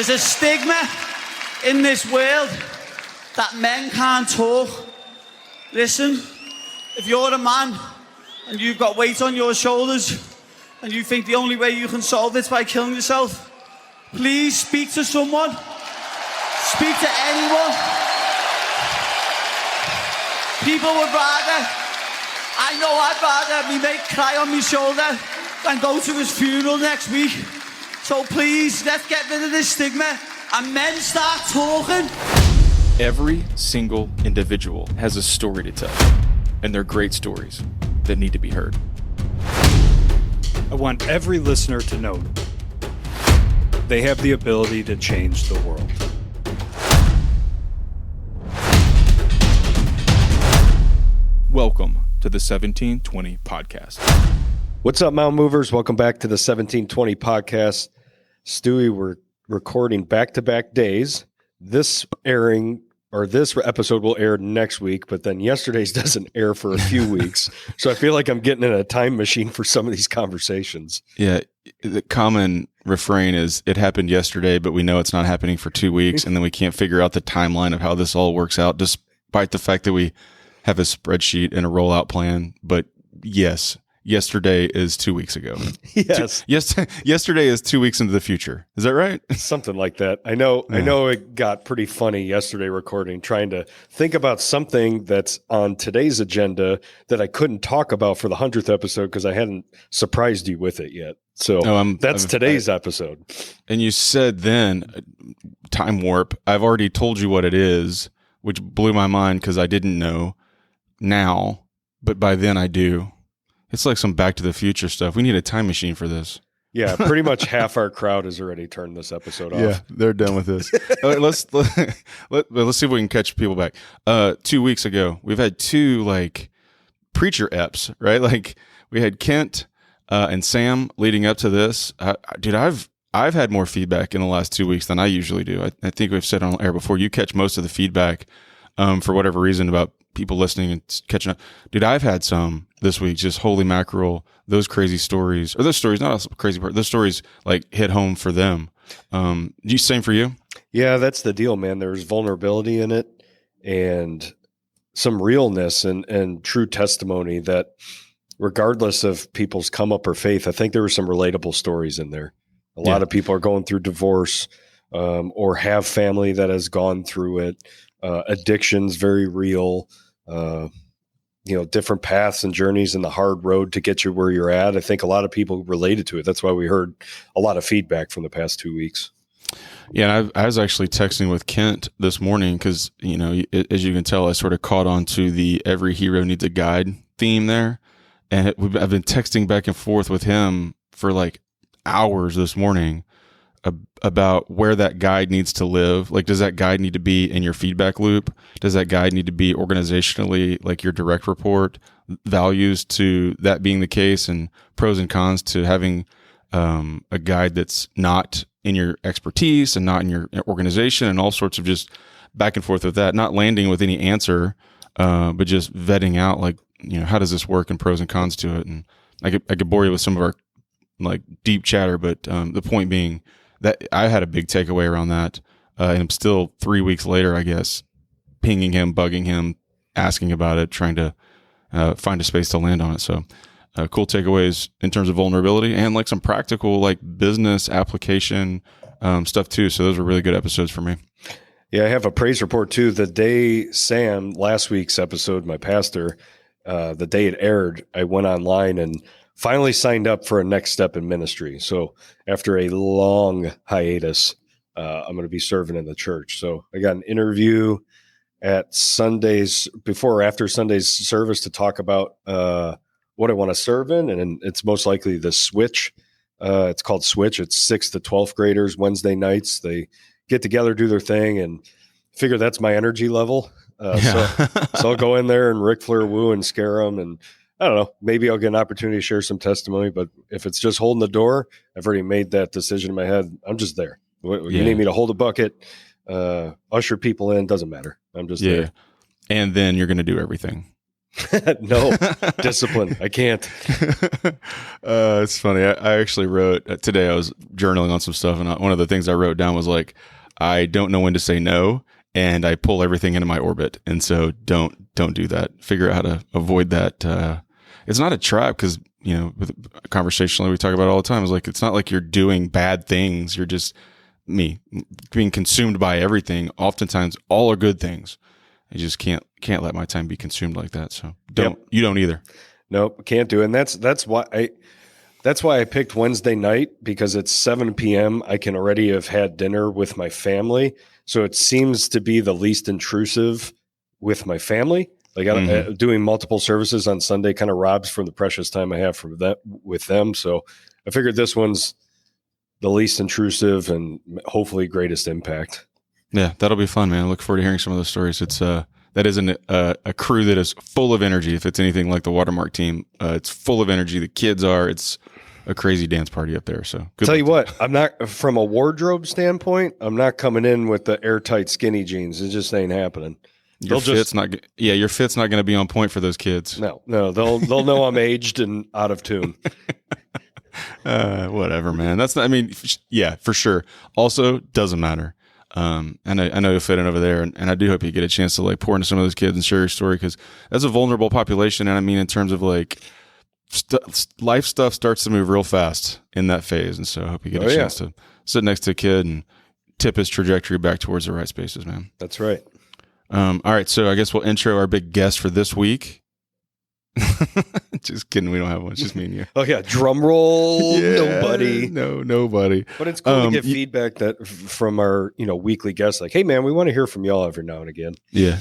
There's a stigma in this world that men can't talk. Listen, if you're a man and you've got weight on your shoulders and you think the only way you can solve it is by killing yourself, please speak to someone. Speak to anyone. People would rather, I know I'd rather me mate cry on my shoulder than go to his funeral next week. So please, let's get rid of this stigma and men start talking. Every single individual has a story to tell, and they're great stories that need to be heard. I want every listener to know they have the ability to change the world. Welcome to the 1720 podcast. What's up, Mountain Movers? Welcome back to the 1720 podcast. Stewie, we're recording back-to-back days. This episode will air next week, but then yesterday's doesn't air for a few weeks. So I feel like I'm getting in a time machine for some of these conversations. Yeah, the common refrain is, it happened yesterday, but we know it's not happening for 2 weeks, and then we can't figure out the timeline of how this all works out, despite the fact that we have a spreadsheet and a rollout plan. But yes, yesterday is 2 weeks ago. Yes. Yesterday is 2 weeks into the future. Is that right? Something like that. I know it got pretty funny yesterday recording, trying to think about something that's on today's agenda that I couldn't talk about for the 100th episode because I hadn't surprised you with it yet. So that's today's episode. And you said then, time warp. I've already told you what it is, which blew my mind because I didn't know now, but by then I do. It's like some Back to the Future stuff. We need a time machine for this. Yeah, pretty much half our crowd has already turned this episode off. Yeah, they're done with this. Let's see if we can catch people back. 2 weeks ago, we've had two preacher eps, right? Like we had Kent and Sam leading up to this. Dude, I've had more feedback in the last 2 weeks than I usually do. I think we've said on air before, you catch most of the feedback for whatever reason about people listening and catching up. Dude, I've had some this week, just holy mackerel, those crazy stories, or those stories, not a crazy part, those stories hit home for them. Same for you? Yeah, that's the deal, man. There's vulnerability in it and some realness and true testimony that regardless of people's come up or faith, I think there were some relatable stories in there. A lot of people are going through divorce or have family that has gone through it. Addiction's very real, different paths and journeys in the hard road to get you where you're at. I think a lot of people related to it. That's why we heard a lot of feedback from the past 2 weeks. Yeah, I was actually texting with Kent this morning because, as you can tell, I sort of caught on to the every hero needs a guide theme there. And I've been texting back and forth with him for hours this morning about where that guide needs to live. Does that guide need to be in your feedback loop? Does that guide need to be organizationally, your direct report, values to that being the case, and pros and cons to having a guide that's not in your expertise and not in your organization, and all sorts of just back and forth with that, not landing with any answer, but just vetting out how does this work and pros and cons to it. And I could bore you with some of our deep chatter, but the point being that I had a big takeaway around that, and I'm still 3 weeks later, I guess, pinging him, bugging him, asking about it, trying to find a space to land on it. So cool takeaways in terms of vulnerability and some practical business application stuff too. So those were really good episodes for me. Yeah, I have a praise report too. The day Sam, last week's episode, my pastor, the day it aired, I went online and finally signed up for a next step in ministry. So after a long hiatus, I'm going to be serving in the church. So I got an interview at Sundays, before or after Sunday's service, to talk about what I want to serve in. And it's most likely the Switch. It's called Switch. It's 6th to 12th graders, Wednesday nights. They get together, do their thing, and figure that's my energy level. So I'll go in there and Ric Flair woo and scare them. And I don't know, maybe I'll get an opportunity to share some testimony, but if it's just holding the door, I've already made that decision in my head. I'm just there. You need me to hold a bucket, usher people in, doesn't matter. I'm just there. And then you're going to do everything. No, discipline. I can't. It's funny. I actually wrote today. I was journaling on some stuff, and one of the things I wrote down was like, I don't know when to say no, and I pull everything into my orbit, and so don't do that. Figure out how to avoid that. It's not a trap because conversationally we talk about it all the time. It's like it's not like you're doing bad things. You're just being consumed by everything. Oftentimes, all are good things. I just can't let my time be consumed like that. So you don't either. Nope, can't do it. And that's why I picked Wednesday night, because it's 7 p.m. I can already have had dinner with my family. So it seems to be the least intrusive with my family. Like doing multiple services on Sunday kind of robs from the precious time I have with them. So I figured this one's the least intrusive and hopefully greatest impact. Yeah, that'll be fun, man. I look forward to hearing some of those stories. It's that is a crew that is full of energy. If it's anything like the Watermark team, it's full of energy. The kids are. It's a crazy dance party up there. So tell you what, I'm not, from a wardrobe standpoint, I'm not coming in with the airtight skinny jeans. It just ain't happening. Your fit's not going to be on point for those kids. No, they'll know I'm aged and out of tune. Whatever, man. That's not, I mean, yeah, for sure. Also, doesn't matter. And I know you'll fit in over there, and I do hope you get a chance to like pour into some of those kids and share your story, because that's a vulnerable population. And I mean, in terms of like life stuff starts to move real fast in that phase. And so I hope you get a chance to sit next to a kid and tip his trajectory back towards the right spaces, man. That's right. All right. So I guess we'll intro our big guest for this week. Just kidding. We don't have one. It's just me and you. Oh yeah. Drum roll. Yeah, nobody. Nobody. But it's cool to get feedback from our, weekly guests. Like, hey man, we want to hear from y'all every now and again. Yeah.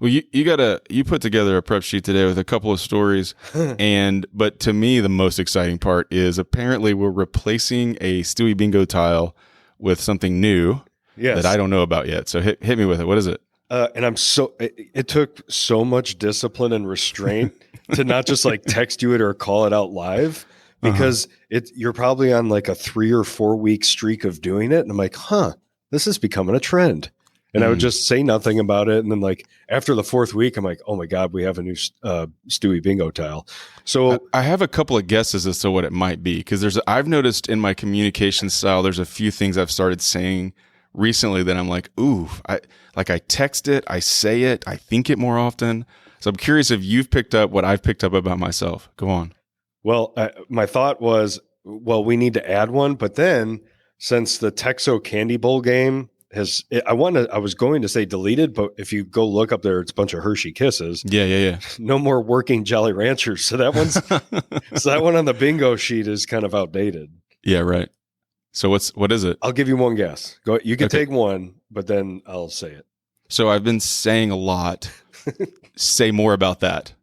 Well, you put together a prep sheet today with a couple of stories, but to me, the most exciting part is apparently we're replacing a Stewie-Bingo tile with something new that I don't know about yet. So hit me with it. What is it? And it took so much discipline and restraint to not just like text you it or call it out live, because you're probably on like a 3 or 4 week streak of doing it. And I'm like, this is becoming a trend. And I would just say nothing about it. And then like after the 4th week, I'm like, oh my God, we have a new Stewie-Bingo tile. So I have a couple of guesses as to what it might be. Cause I've noticed in my communication style, there's a few things I've started saying recently that I'm like, ooh, I text it, I say it, I think it more often. So I'm curious if you've picked up what I've picked up about myself. Go on. Well, my thought was, we need to add one, but then since the Texo Candy Bowl game I was going to say deleted, but if you go look up there, it's a bunch of Hershey Kisses. Yeah. No more working Jolly Ranchers. So that one on the bingo sheet is kind of outdated. Yeah, right. So what is it? I'll give you one guess. Go. You can take one, but then I'll say it. So I've been saying a lot. Say more about that.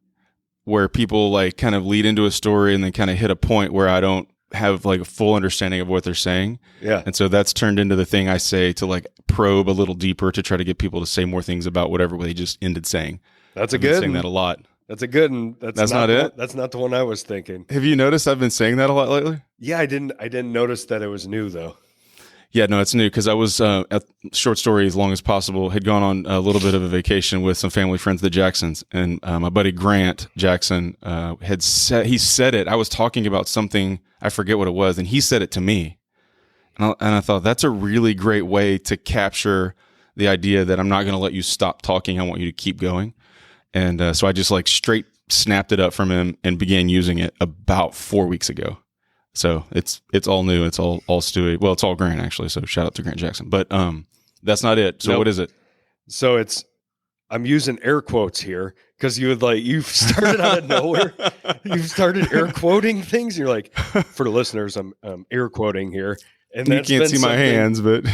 Where people like kind of lead into a story and then kind of hit a point where I don't have like a full understanding of what they're saying. Yeah. And so that's turned into the thing I say to like probe a little deeper to try to get people to say more things about whatever they just ended saying. I've been saying that a lot. That's a good one. That's not it. That's not the one I was thinking. Have you noticed I've been saying that a lot lately? Yeah, I didn't notice that it was new though. Yeah, no, it's new because I was at short story as long as possible. Had gone on a little bit of a vacation with some family friends, the Jacksons, and my buddy Grant Jackson he said it. I was talking about something, I forget what it was, and he said it to me, and I thought that's a really great way to capture the idea that I'm not going to let you stop talking. I want you to keep going. And so I just like straight snapped it up from him and began using it about 4 weeks ago. So it's all new. It's all Stewie. Well, it's all Grant actually. So shout out to Grant Jackson. But that's not it. So What is it? So I'm using air quotes here because you've started out of nowhere. You've started air quoting things. You're like, for the listeners, I'm air quoting here. And you can't see my hands, but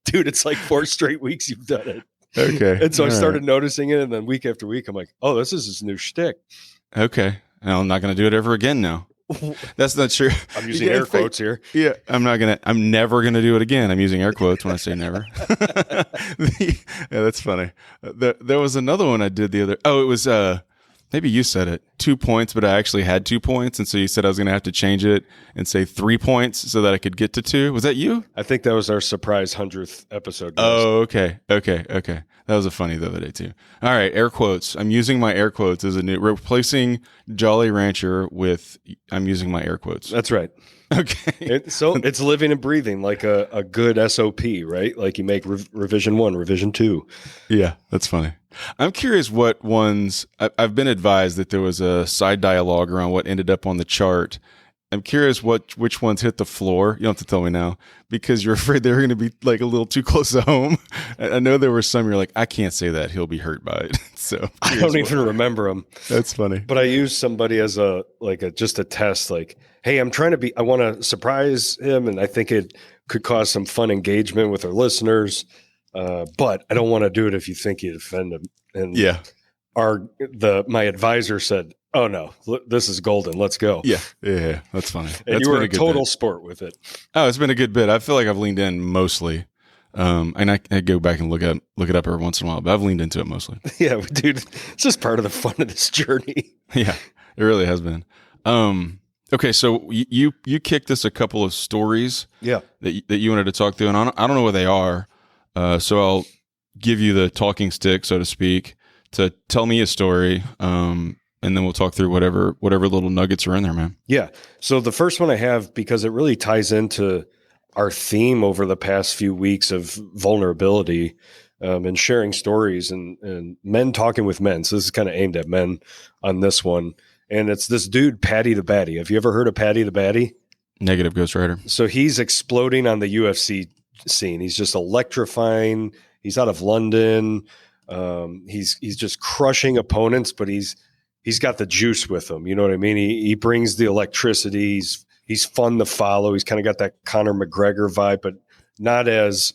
dude, it's like 4 straight weeks you've done it. Okay. And so I started noticing it, and then week after week, I'm like, oh, this is his new shtick. Okay. I'm not going to do it ever again now. That's not true. I'm using air quotes here. Yeah. I'm never going to do it again. I'm using air quotes when I say never. Yeah, that's funny. There was another one I did it was Maybe you said it 2 points, but I actually had 2 points. And so you said I was going to have to change it and say 3 points so that I could get to 2. Was that you? I think that was our surprise 100th episode. Guys. Oh, okay. That was a funny the other day too. All right. Air quotes. I'm using my air quotes as a new, replacing Jolly Rancher with, I'm using my air quotes. That's right. Okay. So it's living and breathing like a good SOP, right? Like you make revision 1, revision 2. Yeah, that's funny. I'm curious what ones, I've been advised that there was a side dialogue around what ended up on the chart. I'm curious which ones hit the floor. You don't have to tell me now because you're afraid they're going to be like a little too close to home. I know there were some you're like, I can't say that. He'll be hurt by it. So I don't even remember them. That's funny. But I used somebody as just a test. Like, hey, I want to surprise him, and I think it could cause some fun engagement with our listeners. But I don't want to do it if you think you'd offend him. And yeah, my advisor said, "Oh no, this is golden. Let's go." Yeah, that's funny. And that's you were been a total bit. sport with it. Oh, it's been a good bit. I feel like I've leaned in mostly, and I go back and look it up every once in a while. But I've leaned into it mostly. Yeah, dude, it's just part of the fun of this journey. Yeah, it really has been. Okay, so you kicked us a couple of stories. Yeah, that you wanted to talk through, and I don't know what they are. So I'll give you the talking stick, so to speak, to tell me a story, and then we'll talk through whatever little nuggets are in there, man. Yeah. So the first one I have, because it really ties into our theme over the past few weeks of vulnerability and sharing stories and men talking with men. So this is kind of aimed at men on this one. And it's this dude, Patty the Batty. Have you ever heard of Patty the Batty? Negative, Ghost Rider. So he's exploding on the UFC scene. He's just electrifying. He's out of London. He's just crushing opponents, but he's got the juice with him. You know what I mean? He brings the electricity. He's fun to follow. He's kind of got that Conor McGregor vibe, but not as,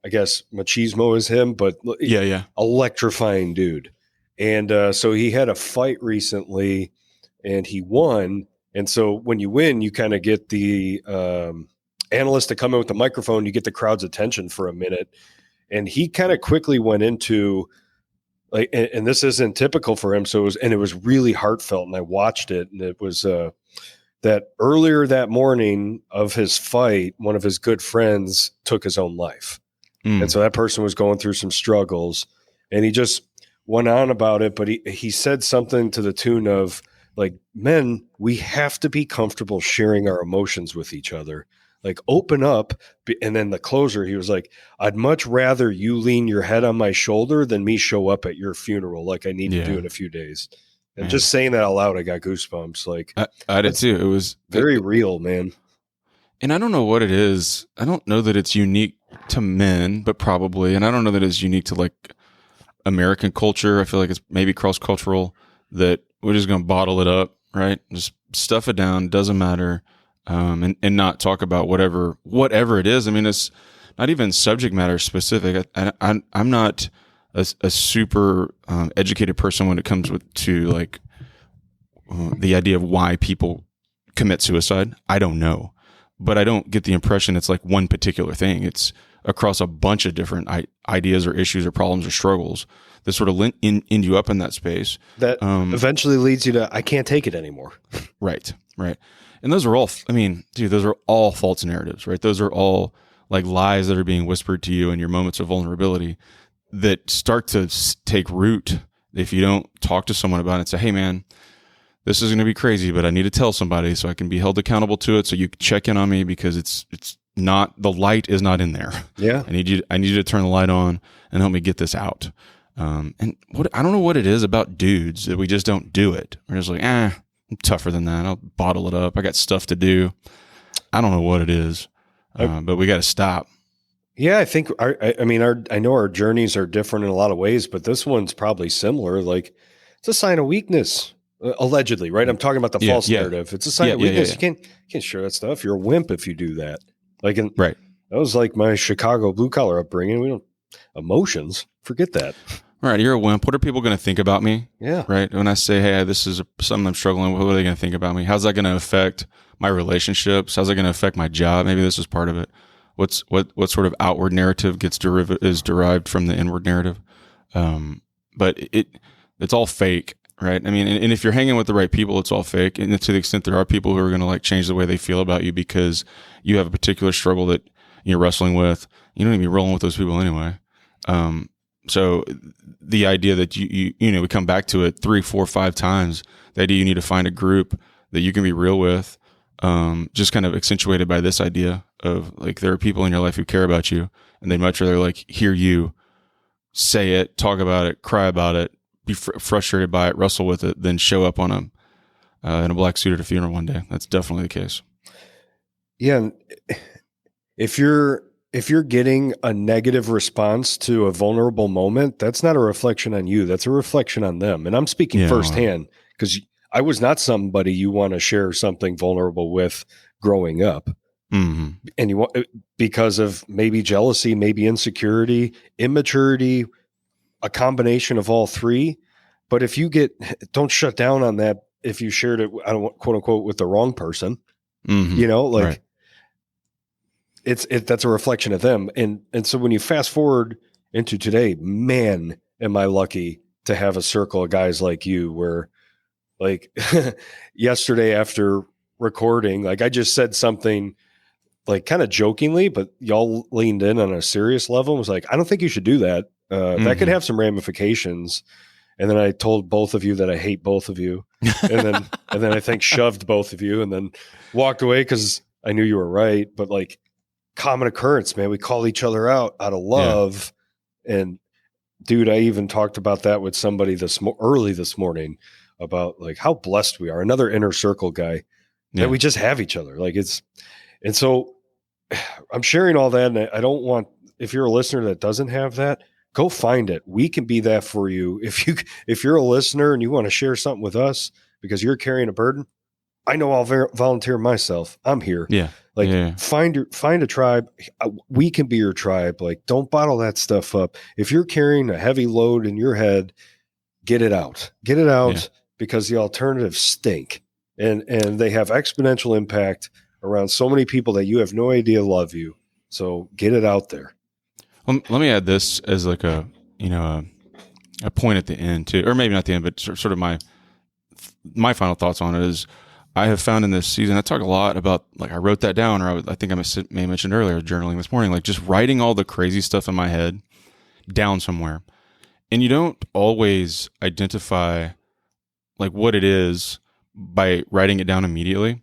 I guess, machismo as him, but yeah, electrifying dude. And so he had a fight recently, and he won. And so when you win, you kind of get the analyst to come in with the microphone. You get the crowd's attention for a minute. And he kind of quickly went into like, and this isn't typical for him. So it was really heartfelt. And I watched it, and it was that earlier that morning of his fight, one of his good friends took his own life. And so that person was going through some struggles, and he just went on about it. But he said something to the tune of like, men, we have to be comfortable sharing our emotions with each other. Like, open up. And then the closer, he was like, I'd much rather you lean your head on my shoulder than me show up at your funeral like I need to do in a few days. And just saying that out loud, I got goosebumps. Like, I did too. It was very real, man. And I don't know what it is. I don't know that it's unique to men, but probably. And I don't know that it's unique to like American culture. I feel like it's maybe cross-cultural, that we're just going to bottle it up, right? Just stuff it down. Doesn't matter. And not talk about whatever it is. I mean, it's not even subject matter specific. I'm not a super educated person when it comes to like the idea of why people commit suicide. I don't know, but I don't get the impression it's like one particular thing. It's across a bunch of different ideas or issues or problems or struggles that sort of end you up in that space. That eventually leads you to, I can't take it anymore. Right. And those are all, I mean, dude, those are all false narratives, right? Those are all like lies that are being whispered to you in your moments of vulnerability that start to take root if you don't talk to someone about it and say, hey, man, this is going to be crazy, but I need to tell somebody so I can be held accountable to it. So you can check in on me because it's not, the light is not in there. Yeah. I need you to turn the light on and help me get this out. And I don't know what it is about dudes that we just don't do it. We're just like, I'm tougher than that. I'll bottle it up. I got stuff to do. I don't know what it is, but we got to stop. Yeah, I think I know our journeys are different in a lot of ways, but this one's probably similar. Like, it's a sign of weakness, allegedly, right? I'm talking about the false narrative. It's a sign of weakness. You can't share that stuff. You're a wimp if you do that. Like, right. That was like my Chicago blue collar upbringing. We don't emotions. Forget that. Right, you're a wimp. What are people going to think about me? Yeah. Right. When I say, hey, this is something I'm struggling with, what are they going to think about me? How's that going to affect my relationships? How's that going to affect my job? Maybe this is part of it. What sort of outward narrative is derived from the inward narrative? But it's all fake, right? I mean, and if you're hanging with the right people, it's all fake. And to the extent there are people who are going to like change the way they feel about you because you have a particular struggle that you're wrestling with, you don't even be rolling with those people anyway. So the idea that you know, we come back to it 3, 4, 5 times, the idea you need to find a group that you can be real with, just kind of accentuated by this idea of like, there are people in your life who care about you and they'd much rather like hear you say it, talk about it, cry about it, be frustrated by it, wrestle with it, than show up on in a black suit at a funeral one day. That's definitely the case. Yeah. And if you're getting a negative response to a vulnerable moment, that's not a reflection on you. That's a reflection on them. And I'm speaking firsthand because I was not somebody you want to share something vulnerable with growing up. Mm-hmm. And you want, because of maybe jealousy, maybe insecurity, immaturity, a combination of all three. But if you don't shut down on that. If you shared it, I don't want, quote unquote, with the wrong person, you know, like that's a reflection of them. And so when you fast forward into today, man, am I lucky to have a circle of guys like you where like yesterday after recording, like I just said something like kind of jokingly, but y'all leaned in on a serious level and was like, I don't think you should do that. That could have some ramifications. And then I told both of you that I hate both of you. And then I think shoved both of you and then walked away because I knew you were right. But like common occurrence, man, we call each other out of love. Yeah. And dude, I even talked about that with somebody early this morning about like how blessed we are. Another inner circle guy that we just have each other. Like and so I'm sharing all that. And I don't want, if you're a listener that doesn't have that, go find it. We can be that for you. If you're a listener and you want to share something with us because you're carrying a burden, I know I'll volunteer myself. I'm here. Yeah. Like find a tribe. We can be your tribe. Like don't bottle that stuff up. If you're carrying a heavy load in your head, get it out. Get it out because the alternatives stink and they have exponential impact around so many people that you have no idea love you. So get it out there. Let me add this as like a point at the end too, or maybe not the end, but sort of my final thoughts on it is I have found in this season, I talk a lot about, like I wrote that down, or I think I may have mentioned earlier, journaling this morning, like just writing all the crazy stuff in my head down somewhere. And you don't always identify like what it is by writing it down immediately.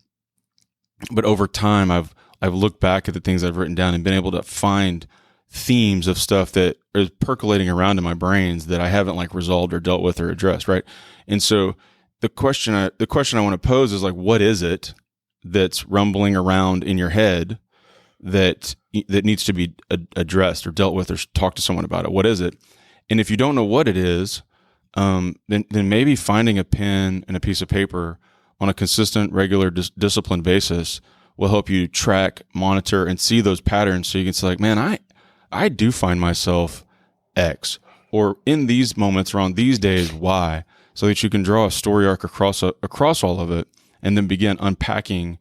But over time, I've looked back at the things I've written down and been able to find themes of stuff that is percolating around in my brains that I haven't like resolved or dealt with or addressed. Right. And so the question I want to pose is like, what is it that's rumbling around in your head that needs to be addressed or dealt with or talk to someone about it? What is it? And if you don't know what it is, then maybe finding a pen and a piece of paper on a consistent, regular, disciplined basis will help you track, monitor, and see those patterns so you can say like, man, I do find myself X, or in these moments or on these days, Y, so that you can draw a story arc across all of it and then begin unpacking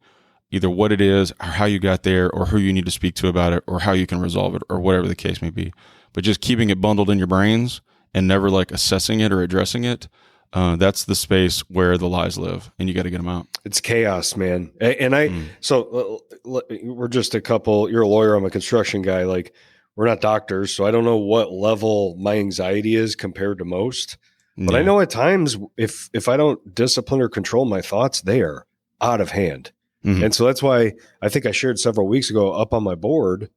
either what it is or how you got there or who you need to speak to about it or how you can resolve it or whatever the case may be. But just keeping it bundled in your brains and never like assessing it or addressing it, that's the space where the lies live, and you got to get them out. It's chaos, man. And so we're just a couple, you're a lawyer, I'm a construction guy. Like we're not doctors. So I don't know what level my anxiety is compared to most, but I know at times if I don't discipline or control my thoughts, they are out of hand. Mm-hmm. And so that's why I think I shared several weeks ago up on my board,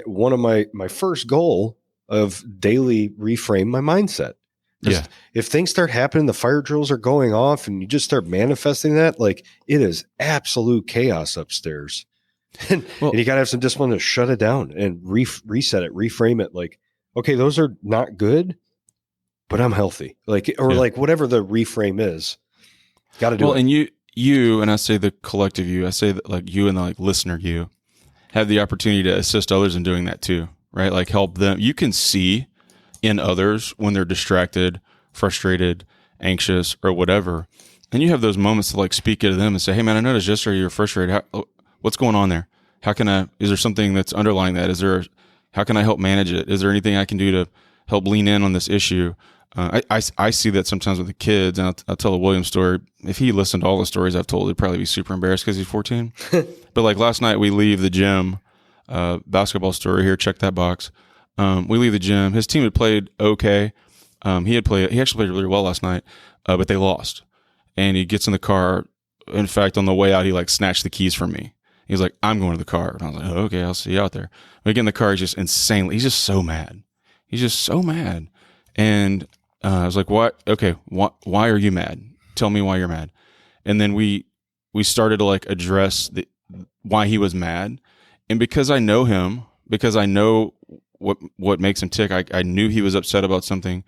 one of my first goal of daily reframe my mindset. If things start happening, the fire drills are going off and you just start manifesting that, like it is absolute chaos upstairs. And you got to have some discipline to shut it down and reset it, reframe it. Like, okay, those are not good, but I'm healthy. Like, or like whatever the reframe is, got to do it. And you, and I say the collective you, I say that like you and the like listener you have the opportunity to assist others in doing that too, right? Like help them. You can see in others when they're distracted, frustrated, anxious, or whatever. And you have those moments to like speak to them and say, hey man, I noticed yesterday you're frustrated. What's going on there? Is there something that's underlying that? How can I help manage it? Is there anything I can do to help lean in on this issue? I see that sometimes with the kids, and I'll tell the Williams story. If he listened to all the stories I've told, he'd probably be super embarrassed because he's 14. But like last night, we leave the gym, basketball story here, check that box. We leave the gym. His team had played okay. He actually played really well last night, but they lost. And he gets in the car. In fact, on the way out, he like snatched the keys from me. He's like, I'm going to the car. And I was like, oh, okay, I'll see you out there. We get in the car. He's just insanely, he's just so mad. He's just so mad. And I was like, what? Okay, why are you mad? Tell me why you're mad. And then we started to like address why he was mad. And because I know him, because I know what makes him tick, I knew he was upset about something.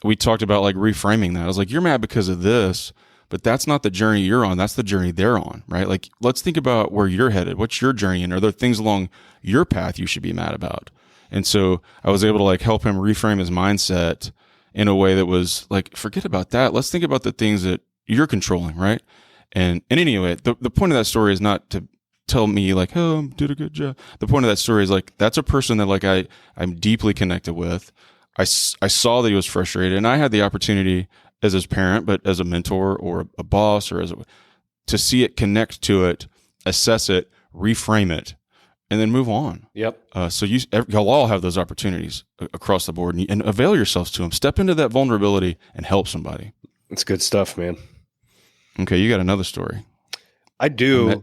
We talked about like reframing that. I was like, you're mad because of this, but that's not the journey you're on. That's the journey they're on, right? Like, let's think about where you're headed. What's your journey? And are there things along your path you should be mad about? And so I was able to like help him reframe his mindset in a way that was like, forget about that. Let's think about the things that you're controlling, right? And anyway, the point of that story is not to tell me like, oh, I did a good job. The point of that story is like, that's a person that like I'm deeply connected with. I saw that he was frustrated, and I had the opportunity as his parent, but as a mentor or a boss or to see it, connect to it, assess it, reframe it, and then move on. Yep. So y'all all have those opportunities across the board, and avail yourselves to them. Step into that vulnerability and help somebody. It's good stuff, man. Okay, you got another story. I do.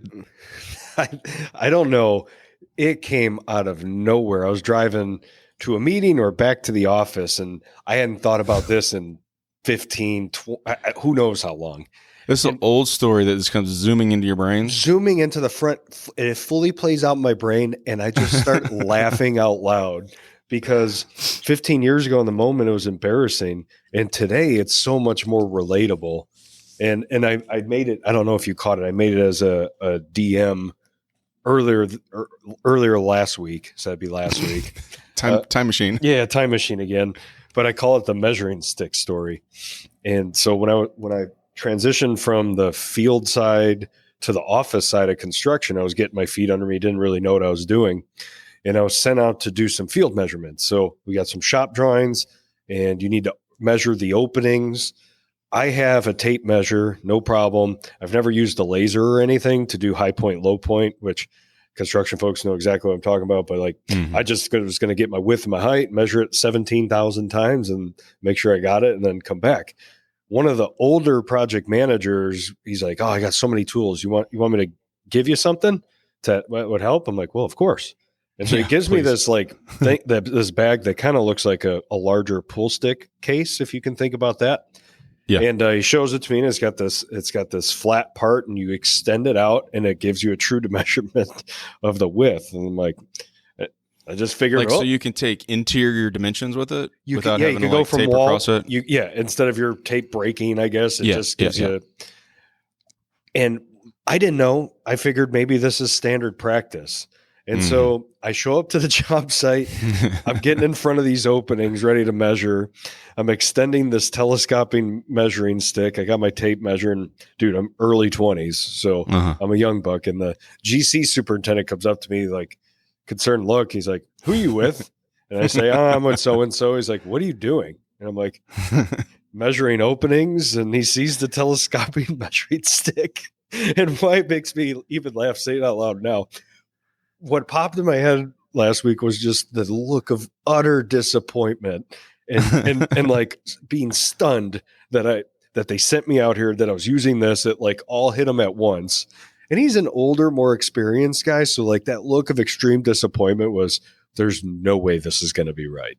I don't know. It came out of nowhere. I was driving to a meeting or back to the office, and I hadn't thought about this in 15, 20, who knows how long. This is an old story that just comes zooming into your brain. Zooming into the front, and it fully plays out in my brain, and I just start laughing out loud because 15 years ago in the moment, it was embarrassing, and today it's so much more relatable. And I made it, I don't know if you caught it, I made it as a DM earlier last week, so that'd be last week. Time machine. Yeah, time machine again. But I call it the measuring stick story. And so when I transitioned from the field side to the office side of construction, I was getting my feet under me, didn't really know what I was doing. And I was sent out to do some field measurements. So we got some shop drawings, and you need to measure the openings. I have a tape measure, no problem. I've never used a laser or anything to do high point, low point, which construction folks know exactly what I'm talking about. But like, I just was going to get my width and my height, measure it 17,000 times and make sure I got it, and then come back. One of the older project managers, he's like, "Oh, I got so many tools. You want me to give you something that would help?" I'm like, "Well, of course." And so he gives me this like this bag that kind of looks like a larger pool stick case, if you can think about that. Yeah. And he shows it to me, and it's got this flat part, and you extend it out, and it gives you a true measurement of the width. And I'm like, I just figured, so you can take interior dimensions with it without having to go like from tape wall, across it. Instead of your tape breaking, I guess it just gives you. And I didn't know. I figured maybe this is standard practice. And so I show up to the job site. I'm getting in front of these openings, ready to measure. I'm extending this telescoping measuring stick. I got my tape measure, and dude, I'm early 20s. So I'm a young buck. And the GC superintendent comes up to me like, concerned look. He's like, "Who are you with?" And I say, I'm with so-and-so. He's like, "What are you doing?" And I'm like, measuring openings. And he sees the telescoping measuring stick. And why it makes me even laugh, say it out loud now. What popped in my head last week was just the look of utter disappointment and like being stunned that they sent me out here, that I was using this. It like all hit him at once. And he's an older, more experienced guy. So like that look of extreme disappointment was, there's no way this is going to be right.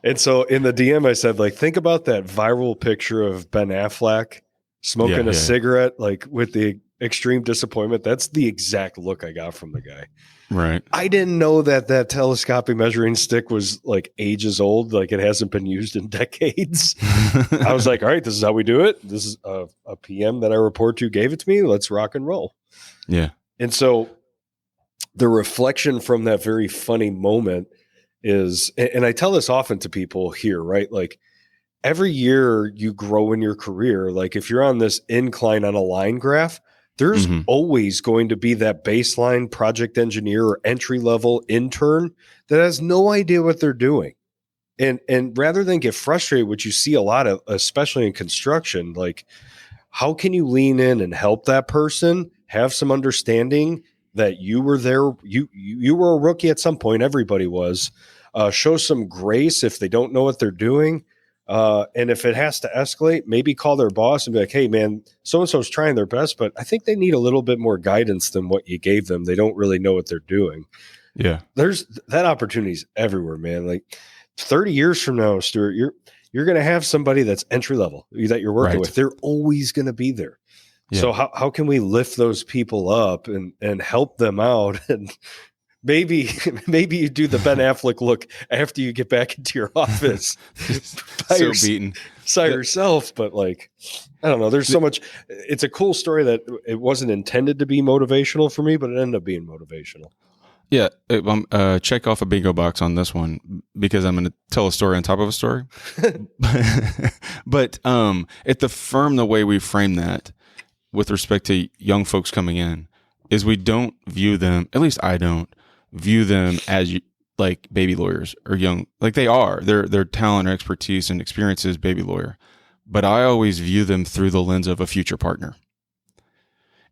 And so in the DM, I said, like, think about that viral picture of Ben Affleck smoking a cigarette, like with the extreme disappointment. That's the exact look I got from the guy. Right. I didn't know that telescopic measuring stick was like ages old. Like it hasn't been used in decades. I was like, all right, this is how we do it. This is a PM that I report to gave it to me. Let's rock and roll. Yeah. And so the reflection from that very funny moment is, and I tell this often to people here, right? Like every year you grow in your career. Like if you're on this incline on a line graph, there's always going to be that baseline project engineer or entry level intern that has no idea what they're doing. And rather than get frustrated, which you see a lot of, especially in construction, like how can you lean in and help that person have some understanding that you were there, you were a rookie at some point, everybody was, show some grace if they don't know what they're doing. And if it has to escalate, maybe call their boss and be like, hey man, so-and-so's trying their best, but I think they need a little bit more guidance than what you gave them. They don't really know what they're doing. Yeah. There's that opportunities everywhere, man. Like 30 years from now, Stuart, you're going to have somebody that's entry level that you're working with. They're always going to be there. Yeah. So how can we lift those people up and help them out? And maybe you do the Ben Affleck look after you get back into your office. Beaten. Yourself, but like, I don't know. There's so much. It's a cool story that it wasn't intended to be motivational for me, but it ended up being motivational. Yeah, check off a bingo box on this one because I'm going to tell a story on top of a story. But at the firm, the way we frame that with respect to young folks coming in is we don't view them, at least I don't view them as like baby lawyers or young, like they are. Their talent or expertise and experience is baby lawyer. But I always view them through the lens of a future partner.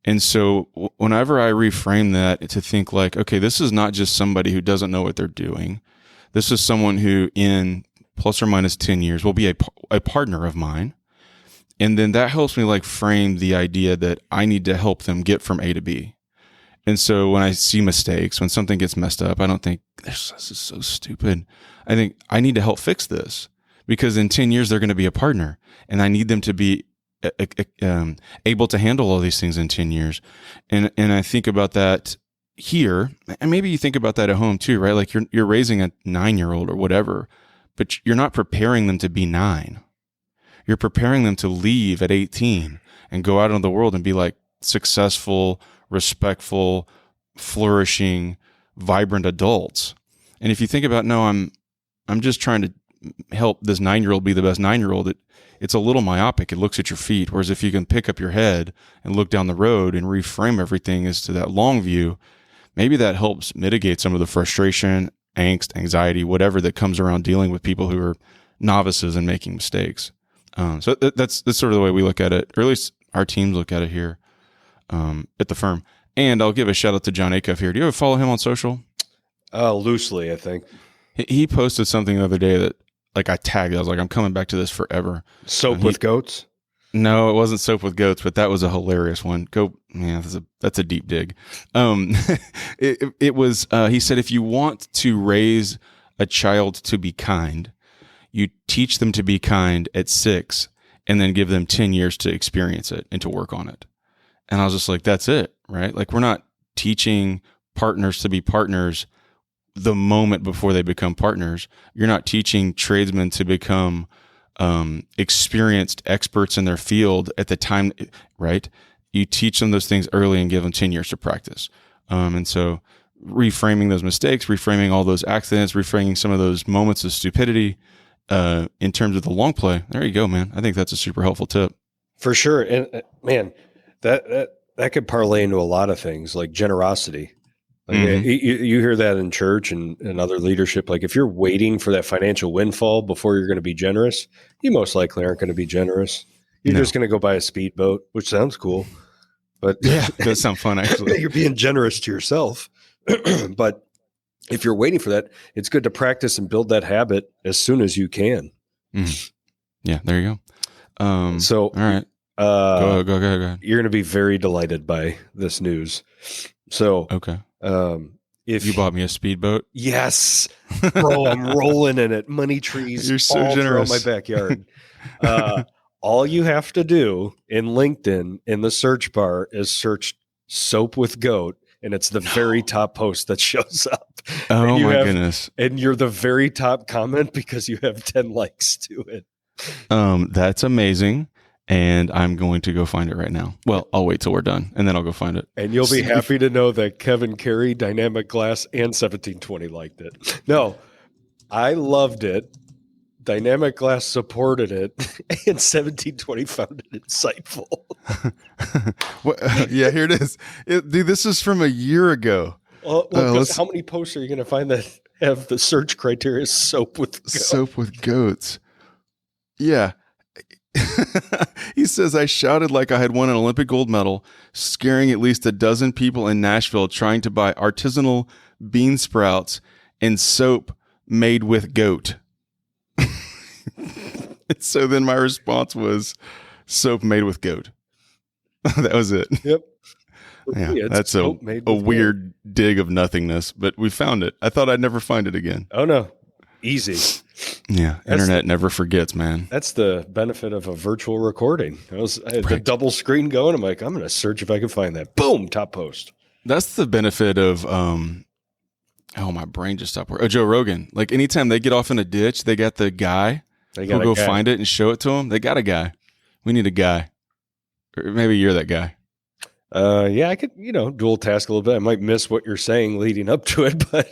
And so whenever I reframe that to think like, okay, this is not just somebody who doesn't know what they're doing. This is someone who in plus or minus 10 years will be a partner of mine. And then that helps me like frame the idea that I need to help them get from A to B. And so when I see mistakes, when something gets messed up, I don't think this is so stupid. I think I need to help fix this because in 10 years, they're going to be a partner and I need them to be able to handle all these things in 10 years. And I think about that here, and maybe you think about that at home too, right? Like you're raising a 9-year-old or whatever, but you're not preparing them to be 9. You're preparing them to leave at 18 and go out into the world and be like successful, respectful, flourishing, vibrant adults. And if you think about, no, I'm just trying to help this 9-year-old be the best 9-year-old, it's a little myopic. It looks at your feet. Whereas if you can pick up your head and look down the road and reframe everything as to that long view, maybe that helps mitigate some of the frustration, angst, anxiety, whatever that comes around dealing with people who are novices and making mistakes. So that's sort of the way we look at it, or at least our teams look at it here at the firm. And I'll give a shout out to John Acuff here. Do you ever follow him on social? Loosely, I think. He posted something the other day that like I tagged. I was like, I'm coming back to this forever. Soap with goats? No, it wasn't soap with goats, but that was a hilarious one. That's a deep dig. It was, he said, if you want to raise a child to be kind, you teach them to be kind at 6 and then give them 10 years to experience it and to work on it. And I was just like, that's it, right? Like we're not teaching partners to be partners the moment before they become partners. You're not teaching tradesmen to become experienced experts in their field at the time, right? You teach them those things early and give them 10 years to practice. And so reframing those mistakes, reframing all those accidents, reframing some of those moments of stupidity in terms of the long play. There you go, man. I think that's a super helpful tip. For sure. And man, that could parlay into a lot of things like generosity. Like you hear that in church and other leadership. Like if you're waiting for that financial windfall before you're going to be generous, you most likely aren't going to be generous. You're just going to go buy a speedboat, which sounds cool. But yeah, it does sound fun, actually. You're being generous to yourself. But if you're waiting for that, it's good to practice and build that habit as soon as you can. Yeah, there you go. So, all right. Go ahead. You're going to be very delighted by this news. So, okay. If you bought me a speedboat, yes, bro, I'm rolling in it. Money trees. You're so generous. My backyard. All you have to do in LinkedIn in the search bar is search soap with goat, and it's the very top post that shows up. Oh my goodness! And you're the very top comment because you have 10 likes to it. That's amazing. And I'm going to go find it right now. Well, I'll wait till we're done, and then I'll go find it. And you'll be happy to know that Kevin, Carey, Dynamic Glass, and 1720 liked it. No, I loved it. Dynamic Glass supported it, and 1720 found it insightful. Yeah, here it is. Dude, this is from a year ago. Well, how many posts are you going to find that have the search criteria soap with goats. Soap with goats. Yeah. He says, I shouted like I had won an Olympic gold medal, scaring at least a dozen people in Nashville trying to buy artisanal bean sprouts and soap made with goat. So then my response was soap made with goat. That was it. Yep. Yeah, that's a weird dig of nothingness, but we found it. I thought I'd never find it again. Oh, no. Easy. Yeah, internet never forgets, man. That's the benefit of a virtual recording. I had the double screen going. I'm like, I'm going to search if I can find that. Boom, top post. That's the benefit of, my brain just stopped working. Joe Rogan. Like anytime they get off in a ditch, they got the guy who'll go find it and show it to them. They got a guy. We need a guy. Or maybe you're that guy. Yeah, I could, dual task a little bit. I might miss what you're saying leading up to it, but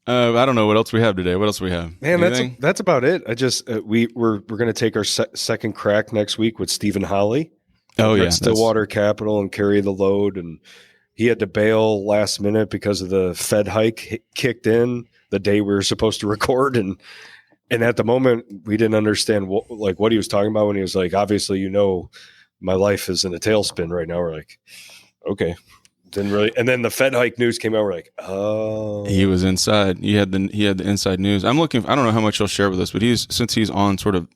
I don't know what else we have today. What else we have? Man, that's about it. I just we're going to take our second crack next week with Stephen Holly. Oh yeah, Stillwater Capital and carry the load, and he had to bail last minute because of the Fed hike kicked in the day we were supposed to record, and at the moment we didn't understand what he was talking about when he was like, obviously, my life is in a tailspin right now. We're like, okay. Didn't really, and then the Fed hike news came out. We're like, oh, he was inside. He had the inside news. I don't know how much he'll share with us, but since he's on sort of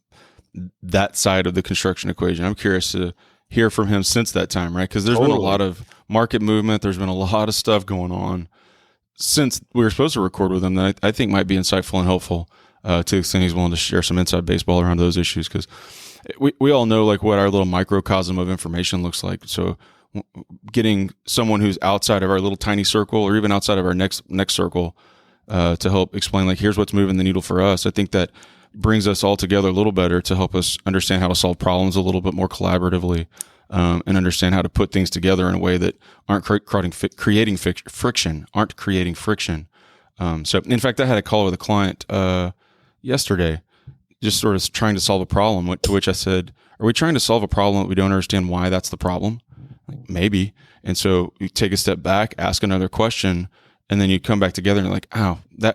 that side of the construction equation, I'm curious to hear from him since that time, right? Because there's been a lot of market movement. There's been a lot of stuff going on since we were supposed to record with him that I think might be insightful and helpful to the extent he's willing to share some inside baseball around those issues. Because we all know like what our little microcosm of information looks like. So getting someone who's outside of our little tiny circle or even outside of our next circle to help explain like here's what's moving the needle for us, I think that brings us all together a little better to help us understand how to solve problems a little bit more collaboratively and understand how to put things together in a way that aren't creating friction. So in fact, I had a call with a client yesterday just sort of trying to solve a problem, to which I said, are we trying to solve a problem that we don't understand why that's the problem? Like, maybe. And so you take a step back, ask another question, and then you come back together and you're like,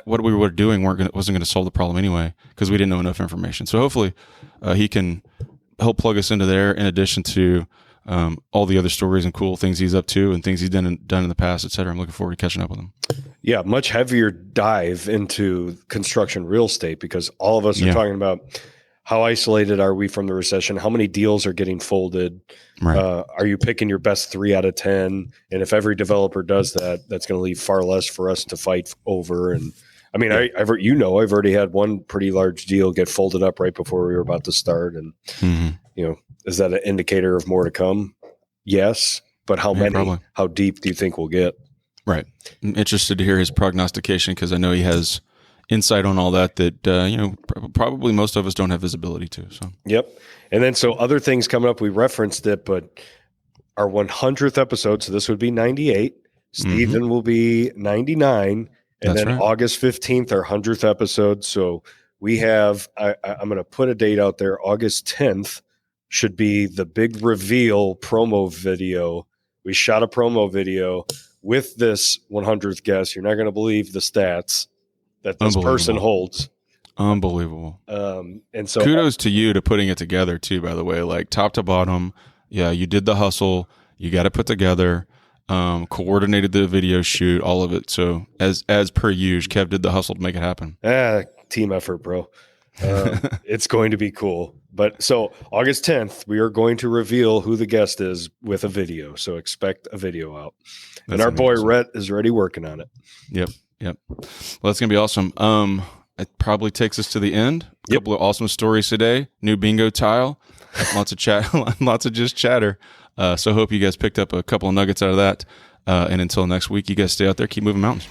what we were doing wasn't going to solve the problem anyway because we didn't know enough information. So hopefully he can help plug us into there in addition to all the other stories and cool things he's up to and things he's done in the past, et cetera. I'm looking forward to catching up with him. Yeah, much heavier dive into construction real estate because all of us are talking about how isolated are we from the recession? How many deals are getting folded? Right. Are you picking your best 3 out of 10? And if every developer does that, that's going to leave far less for us to fight over. And I mean, I've already had one pretty large deal get folded up right before we were about to start. And, is that an indicator of more to come? Yes. But how many, probably. How deep do you think we'll get? Right. I'm interested to hear his prognostication because I know he has insight on all that probably most of us don't have visibility to. So yep. And then so other things coming up, we referenced it, but our 100th episode, so this would be 98. Stephen will be 99, and then August 15th, our 100th episode. So we have, I'm going to put a date out there. August 10th should be the big reveal promo video. We shot a promo video with this 100th guest. You're not going to believe the stats that this person holds. Unbelievable. And so kudos to you to putting it together too, by the way, like top to bottom. Yeah. You did the hustle. You got it put together, coordinated the video shoot, all of it. So as per usual, Kev did the hustle to make it happen. Team effort, bro. It's going to be cool. But so August 10th, we are going to reveal who the guest is with a video. So expect a video out. And our boy Rhett is already working on it. Yep. Well, that's going to be awesome. It probably takes us to the end. A couple of awesome stories today. New bingo tile. Lots of chat. Lots of just chatter. So hope you guys picked up a couple of nuggets out of that. And until next week, you guys stay out there. Keep moving mountains.